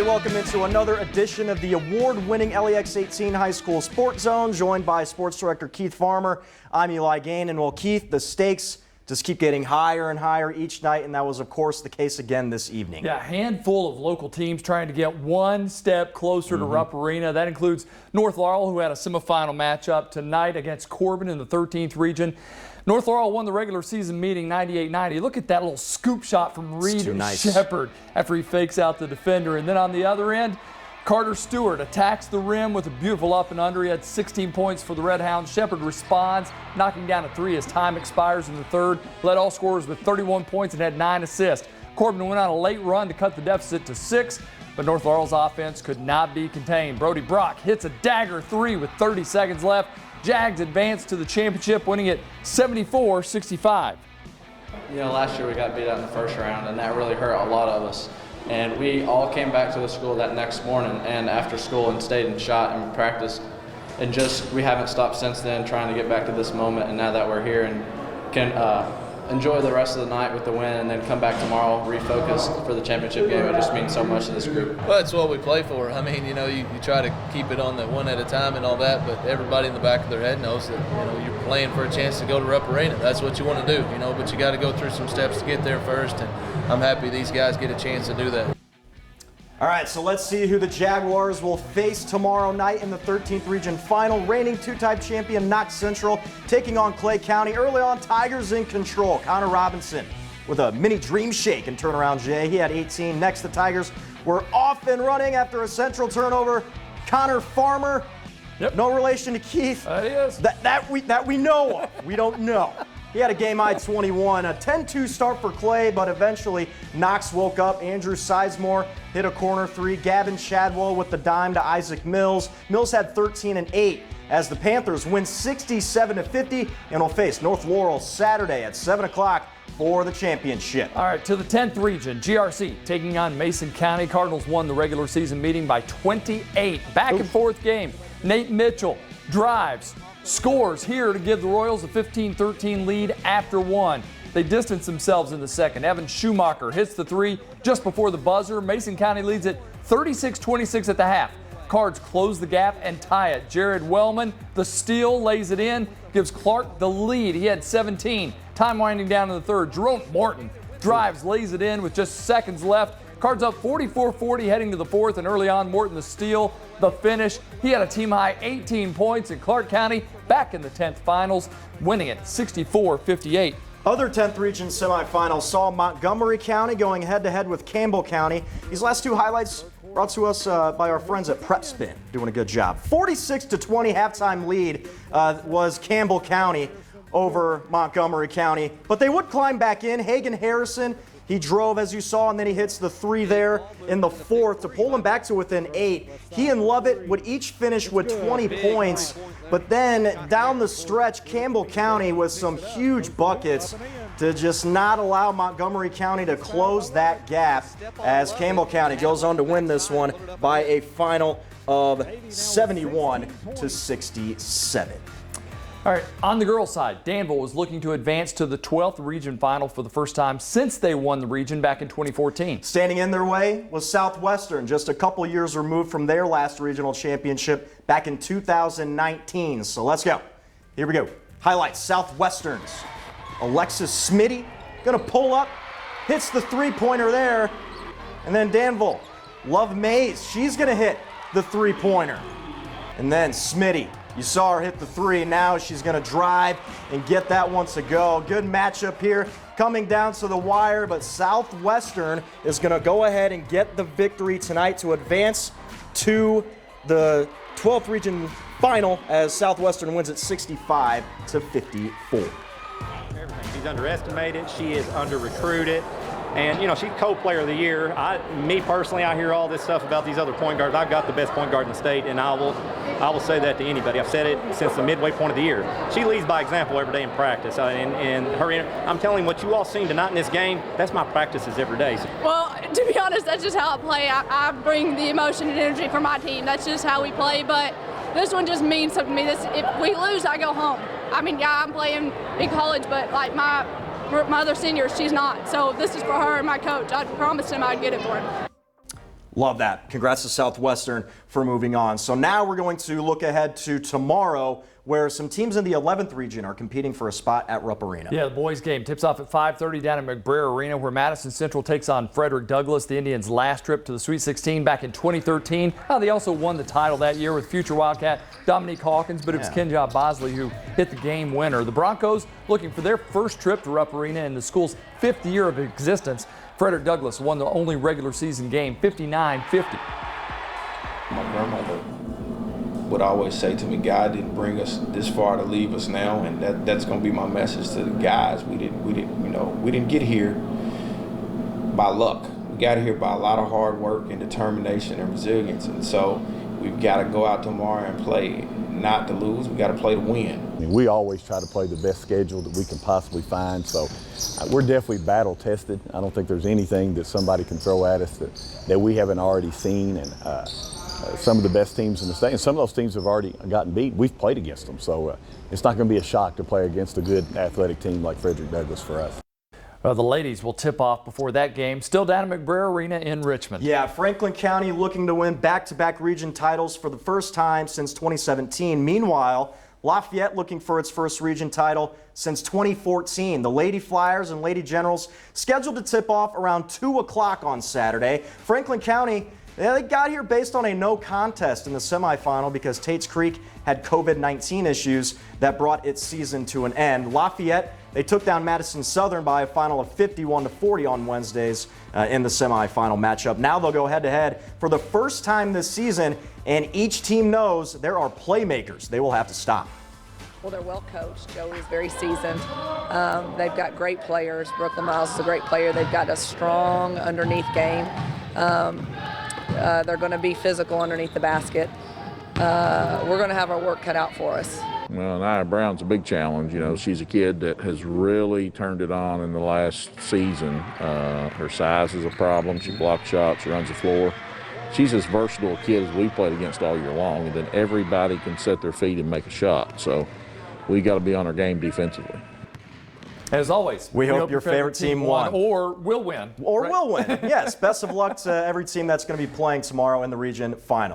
welcome into another edition of the award-winning LEX 18 High School Sports Zone, joined by Sports Director Keith Farmer. I'm Eli Gain, and well, Keith, the stakes just keep getting higher and higher each night, and that was, of course, the case again this evening. Yeah, a handful of local teams trying to get one step closer to Rupp Arena. That includes North Laurel, who had a semifinal matchup tonight against Corbin in the 13th region. North Laurel won the regular season meeting 98-90. Look at that little scoop shot from Reed Shepard after he fakes out the defender. And then on the other end, Carter Stewart attacks the rim with a beautiful up and under. He had 16 points for the Red Hounds. Shepard responds, knocking down a three as time expires in the third. Led all scorers with 31 points and had 9 assists. Corbin went on a late run to cut the deficit to 6, but North Laurel's offense could not be contained. Brody Brock hits a dagger three with 30 seconds left. Jags advanced to the championship, winning it 74-65. You know, last year we got beat out in the first round, and that really hurt a lot of us. And we all came back to the school that next morning and after school and stayed and shot and practiced. And just, we haven't stopped since then trying to get back to this moment. And now that we're here and can enjoy the rest of the night with the win and then come back tomorrow refocused for the championship game, it just means so much to this group. Well, that's what we play for. I mean, you know, you try to keep it on the one at a time and all that, but everybody in the back of their head knows that, you know, you're playing for a chance to go to Rupp Arena. That's what you want to do, you know, but you got to go through some steps to get there first, and I'm happy these guys get a chance to do that. All right, so let's see who the Jaguars will face tomorrow night in the 13th Region Final. Reigning two-time champion Knox Central taking on Clay County. Early on, Tigers in control. Connor Robinson with a mini dream shake and turnaround Jay. He had 18. Next, the Tigers were off and running after a Central turnover. Connor Farmer, no relation to Keith. He is. That we know of. We don't know. He had a game-high 21, a 10-2 start for Clay, but eventually Knox woke up. Andrew Sizemore hit a corner three. Gavin Shadwell with the dime to Isaac Mills. Mills had 13 and 8 as the Panthers win 67-50 and will face North Laurel Saturday at 7 o'clock for the championship. All right, to the 10th region, GRC taking on Mason County. Cardinals won the regular season meeting by 28. Back and forth game. Nate Mitchell drives, scores here to give the Royals a 15-13 lead after one. They distance themselves in the second. Evan Schumacher hits the three just before the buzzer. Mason County leads it 36-26 at the half. Cards close the gap and tie it. Jared Wellman, the steal, lays it in, gives Clark the lead. He had 17. Time winding down in the third. Jerome Morton drives, lays it in with just seconds left. Cards up 44-40 heading to the fourth, and early on, Morton the steal, the finish. He had a team-high 18 points, and Clark County back in the 10th finals, winning it 64-58. Other 10th region semifinals saw Montgomery County going head-to-head with Campbell County. These last two highlights brought to us by our friends at Prep Spin, doing a good job. 46-20 halftime lead was Campbell County over Montgomery County, but they would climb back in. Hagan Harrison, he drove, as you saw, and then he hits the three there in the fourth to pull him back to within 8. He and Lovett would each finish with 20 points, but then down the stretch, Campbell County with some huge buckets to just not allow Montgomery County to close that gap as Campbell County goes on to win this one by a final of 71-67. All right, on the girls' side, Danville was looking to advance to the 12th region final for the first time since they won the region back in 2014. Standing in their way was Southwestern, just a couple years removed from their last regional championship back in 2019. So let's go. Here we go. Highlights, Southwestern's Alexis Smitty gonna pull up, hits the three-pointer there, and then Danville, Love Mays, she's gonna hit the three-pointer. And then Smitty, you saw her hit the three, now she's gonna drive and get that one to go. Good matchup here, coming down to the wire, but Southwestern is gonna go ahead and get the victory tonight to advance to the 12th region final as Southwestern wins it 65-54. She's underestimated, she is under-recruited, and, you know, she's co-player of the year. Me personally, I hear all this stuff about these other point guards. I've got the best point guard in the state, and I will say that to anybody. I've said it since the midway point of the year. She leads by example every day in practice, I'm telling you, what you all seen tonight in this game, that's my practices every day. Well, to be honest, that's just how I play. I bring the emotion and energy for my team. That's just how we play, but this one just means something to me. If we lose, I go home. I mean, yeah, I'm playing in college, but like my other senior, she's not. So this is for her and my coach. I promised him I'd get it for him. Love that. Congrats to Southwestern for moving on. So now we're going to look ahead to tomorrow, where some teams in the 11th region are competing for a spot at Rupp Arena. Yeah, the boys game tips off at 5:30 down at McBrayer Arena, where Madison Central takes on Frederick Douglass, the Indians' last trip to the Sweet 16 back in 2013. They also won the title that year with future Wildcat Dominique Hawkins, but it was Kenja Bosley who hit the game winner. The Broncos looking for their first trip to Rupp Arena in the school's 5th year of existence. Frederick Douglass won the only regular season game, 59-50. My grandmother would always say to me, God didn't bring us this far to leave us now, and that's going to be my message to the guys. We didn't get here by luck. We got here by a lot of hard work and determination and resilience, and so we've got to go out tomorrow and play, not to lose. We got to play to win. I mean, we always try to play the best schedule that we can possibly find, so we're definitely battle tested. I don't think there's anything that somebody can throw at us that we haven't already seen, and some of the best teams in the state, and some of those teams have already gotten beat. We've played against them, so it's not going to be a shock to play against a good athletic team like Frederick Douglass for us. The ladies will tip off before that game, still down at McBrayer Arena in Richmond. Yeah, Franklin County looking to win back-to-back region titles for the first time since 2017. Meanwhile, Lafayette looking for its first region title since 2014. The Lady Flyers and Lady Generals scheduled to tip off around 2 o'clock on Saturday. Franklin County, they got here based on a no contest in the semifinal because Tate's Creek had COVID-19 issues that brought its season to an end. Lafayette, they took down Madison Southern by a final of 51-40 on Wednesdays in the semifinal matchup. Now they'll go head-to-head for the first time this season, and each team knows there are playmakers they will have to stop. Well, they're well coached. Joey is very seasoned. They've got great players. Brooklyn Miles is a great player. They've got a strong underneath game. They're going to be physical underneath the basket. We're going to have our work cut out for us. Well, Nia Brown's a big challenge. You know, she's a kid that has really turned it on in the last season. Her size is a problem. She blocks shots, she runs the floor. She's as versatile a kid as we've played against all year long, and then everybody can set their feet and make a shot. So we got to be on our game defensively. As always, we hope your favorite team won. Or will win. Or will win. Yes, best of luck to every team that's going to be playing tomorrow in the region final.